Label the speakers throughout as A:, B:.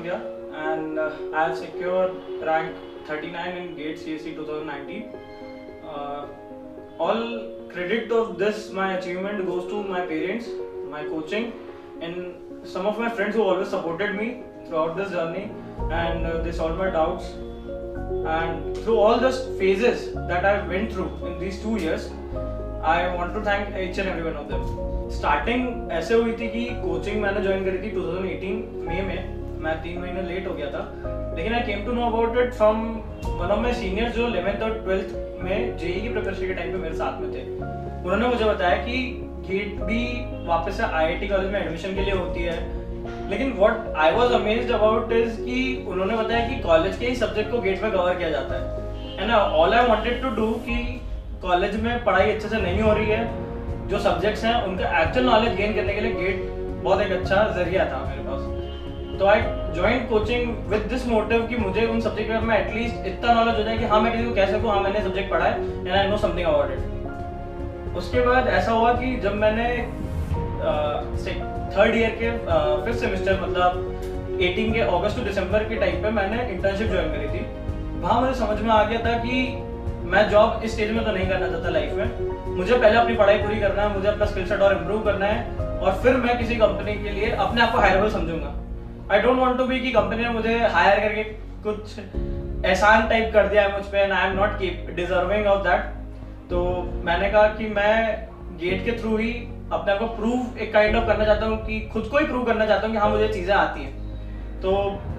A: गया and I have secured rank 39 in GATE CSE 2019. All credit of this my achievement goes to my parents, my coaching, and some of my friends who always supported me throughout this journey, and they solved my doubts. And through all those phases that I went through in these 2 years, I want to thank each and every one of them. Starting ऐसे हुई थी कि coaching मैंने join करी थी 2018 मई में. मैं 3 महीने लेट हो गया था, लेकिन I came to know about it from one of my seniors जो 11th और 12th में जेईई की प्रिपरेशन के टाइम पे मेरे साथ में थे. उन्होंने मुझे बताया कि गेट भी वापस से आईआईटी कॉलेज में एडमिशन के लिए होती है. लेकिन what I was amazed about is कि उन्होंने बताया कि कॉलेज के ही सब्जेक्ट को गेट में कवर किया जाता है. And all I wanted to do कि कॉलेज में पढ़ाई अच्छे से नहीं हो रही है, जो सब्जेक्ट्स हैं उनका एक्चुअल नॉलेज गेन करने के लिए गेट बहुत एक अच्छा जरिया था मेरे पास. तो I join coaching with this motive कि मुझे उन सब्जेक्ट में एटलीस्ट इतना नॉलेज हो जाए कि हाँ मैं किसी को कह सकूँ हाँ मैंने सब्जेक्ट पढ़ा है and I know something about it. उसके बाद ऐसा हुआ कि जब मैंने थर्ड ईयर के 5th सेमेस्टर मतलब 18 के अगस्त टू दिसंबर के टाइम पे मैंने इंटर्नशिप ज्वाइन करी थी. वहाँ मुझे समझ में आ गया था कि मैं जॉब इस स्टेज में तो नहीं करना चाहता लाइफ में. मुझे पहले अपनी पढ़ाई पूरी करना है, मुझे अपना स्किल सेट और इम्प्रूव करना है, और फिर मैं किसी कंपनी के लिए अपने आप को हायरेबल समझूंगा. I don't want to be कि कंपनी ने मुझे हायर करके कुछ एहसान टाइप कर दिया है मुझ पे and I am not deserving of that. तो मैंने कहा कि मैं गेट के थ्रू ही अपने आप को प्रूव एक काइंड ऑफ करना चाहता हूँ, कि खुद को ही प्रूव करना चाहता हूँ कि हाँ मुझे चीज़ें आती हैं. तो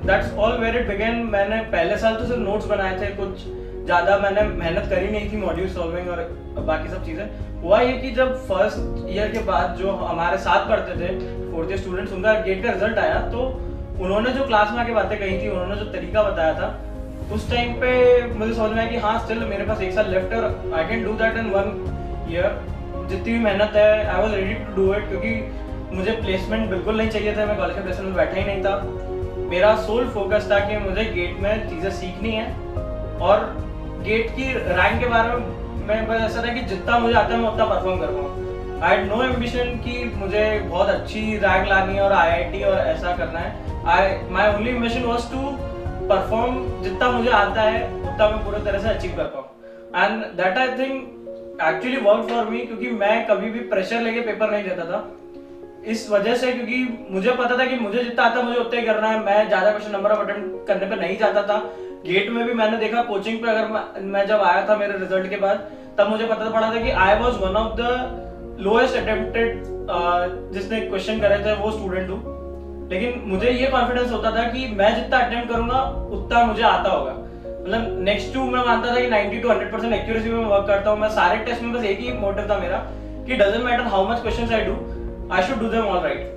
A: that's all where it began. मैंने पहले साल तो सिर्फ नोट्स बनाए थे, कुछ ज़्यादा मैंने मेहनत करी नहीं थी मॉड्यूल सॉल्विंग और बाकी सब चीज़ें. हुआ ये कि जब फर्स्ट ईयर के बाद जो हमारे साथ पढ़ते थे 4th ईयर स्टूडेंट्स, उनका गेट का रिजल्ट आया तो उन्होंने जो क्लास में आके बातें कही थी, उन्होंने जो तरीका बताया था, उस टाइम पे मुझे समझ में आया कि हाँ स्टिल मेरे पास 1 साल लेफ्ट है और I can do that in 1 year. जितनी भी मेहनत है I was ready to do it, क्योंकि मुझे प्लेसमेंट बिल्कुल नहीं चाहिए था. मैं कॉलेज के प्लेसमेंट में बैठा ही नहीं था. मेरा सोल फोकस था कि मुझे गेट में चीज़ें सीखनी है, और गेट की रैंक के बारे में बस ऐसा था कि जितना मुझे आता है मैं उतना परफॉर्म कर पाऊँ. आई हैड नो एम्बिशन कि मुझे बहुत अच्छी रैंक लानी है और आईआईटी और ऐसा करना है. My only ambition was to perform. जितना मुझे आता है उतना मैं पूरी तरह से अचीव कर पाऊँ. And that I think actually work for me, क्योंकि मैं कभी भी प्रेशर लेके पेपर नहीं देता था. इस वजह से क्योंकि मुझे पता था कि मुझे जितना आता मुझे उतना ही करना है. मैं ज़्यादा क्वेश्चन नंबर ऑफ अटेम्प्ट करने पे नहीं जाता था. गेट में भी मैंने देखा कोचिंग पे, अगर मैं जब आया था मेरे रिजल्ट के बाद, तब मुझे पता पड़ा था कि I was one of the lowest attempted जिसने क्वेश्चन करे थे वो स्टूडेंट हूँ. लेकिन मुझे ये कॉन्फिडेंस होता था कि मैं जितना अटेम्प्ट करूंगा उतना मुझे आता होगा. मतलब नेक्स्ट टू मैं मानता था कि 90 to 100% एक्यूरेसी में वर्क करता हूँ मैं. सारे टेस्ट में बस एक ही मोटिव था मेरा कि doesn't matter how much questions I do, I should do them all right.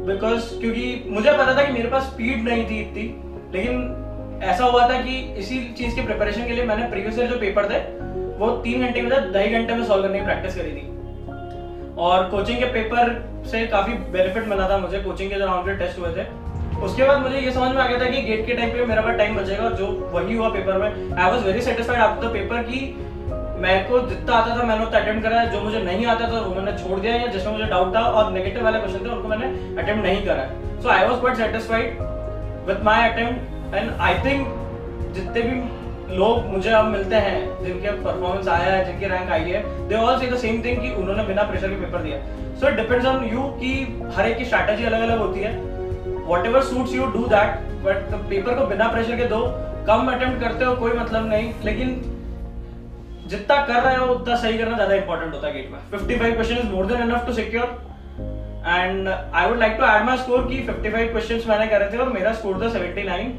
A: Because क्योंकि मुझे पता था कि मेरे पास स्पीड नहीं थी इतनी. लेकिन ऐसा हुआ था कि इसी चीज के प्रिपरेशन के लिए मैंने प्रीवियस ईयर जो पेपर थे वो 3 घंटे में 2.5 घंटे में सॉल्व करने की प्रैक्टिस करी थी. और कोचिंग के पेपर से काफी बेनिफिट मिला था मुझे. कोचिंग के जो राउंड के टेस्ट हुए थे उसके बाद मुझे ये समझ में आ गया था कि गेट के टाइम पे मेरा पास टाइम बचेगा, जो वही हुआ पेपर में. I was very satisfied after the paper कि मेरे को जितना आता था मैंने उतना अटेम्प्ट करा है. जो मुझे नहीं आता था वो मैंने छोड़ दिया, या जिसमें मुझे डाउट था और नेगेटिव वाले क्वेश्चन थे उनको मैंने अटेम्प्ट नहीं करा. So I was quite satisfied with my attempt. And I think जितने भी लोग मुझे अब मिलते हैं जिनके परफॉर्मेंस आया है, जिनकी रैंक आई है, दे ऑल से द सेम थिंग कि उन्होंने बिना प्रेशर के पेपर दिया. So it depends on you कि हर एक की स्ट्रैटेजी अलग अलग होती है. Whatever suits you do that, but paper को बिना प्रेशर के दो. कम अटेम्प्ट करते हो कोई मतलब नहीं, लेकिन जितना कर रहे हो उतना सही करना ज्यादा इंपॉर्टेंट होता है गेट में. 55 question is more than enough to secure. And I would like to add my score कि 55 क्वेश्चंस मैंने करे थे और मेरा स्कोर था 79.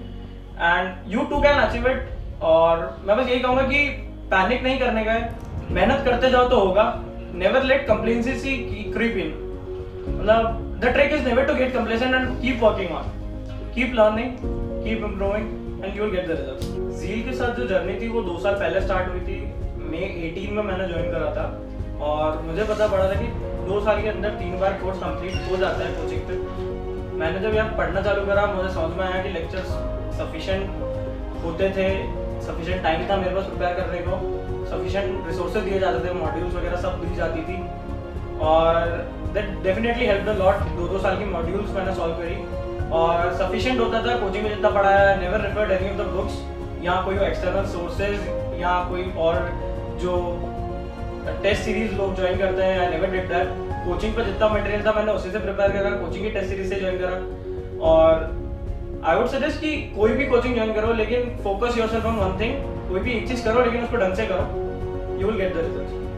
A: And you too can achieve it. और मैं बस यही कहूंगा कि पैनिक नहीं करने का है, मेहनत करते जाओ तो होगा. Never let complacency creep in. मतलब the trick is never to get complacent and keep working on, keep learning, keep improving and you will get the results. Zeal के साथ जो जर्नी थी वो 2 साल पहले स्टार्ट हुई थी. मई 18 में मैंने ज्वाइन करा था और मुझे पता पड़ा था कि 2 साल के अंदर 3 बार कोर्स कंप्लीट हो जाता है कोचिंग पे. मैंने जब यहाँ पढ़ना चालू करा मुझे समझ में आया कि लेक्चर्स सफिशिएंट होते थे, सफिशिएंट टाइम था मेरे पास प्रिपेयर करने को, सफिशिएंट रिसोर्सेज दिए जाते थे, मॉड्यूल्स वगैरह सब दी जाती थी. और that definitely helped a lot. 2 साल की मॉड्यूल्स मैंने सॉल्व करी और सफिशिएंट होता था कोचिंग में जितना पढ़ा है। Never referred any of the books या कोई एक्सटर्नल सोर्सेज या कोई और जो टेस्ट सीरीज लोग ज्वाइन करते हैं। I never did that. Coaching पर जितना मटेरियल था मैंने उसी से प्रिपेयर करा, कोचिंग की टेस्ट सीरीज से ज्वाइन करा। और आई वुड सजेस्ट कि कोई भी कोचिंग ज्वाइन करो लेकिन focus yourself on one thing. कोई भी एक चीज करो लेकिन उसको ढंग से करो, you will get the result.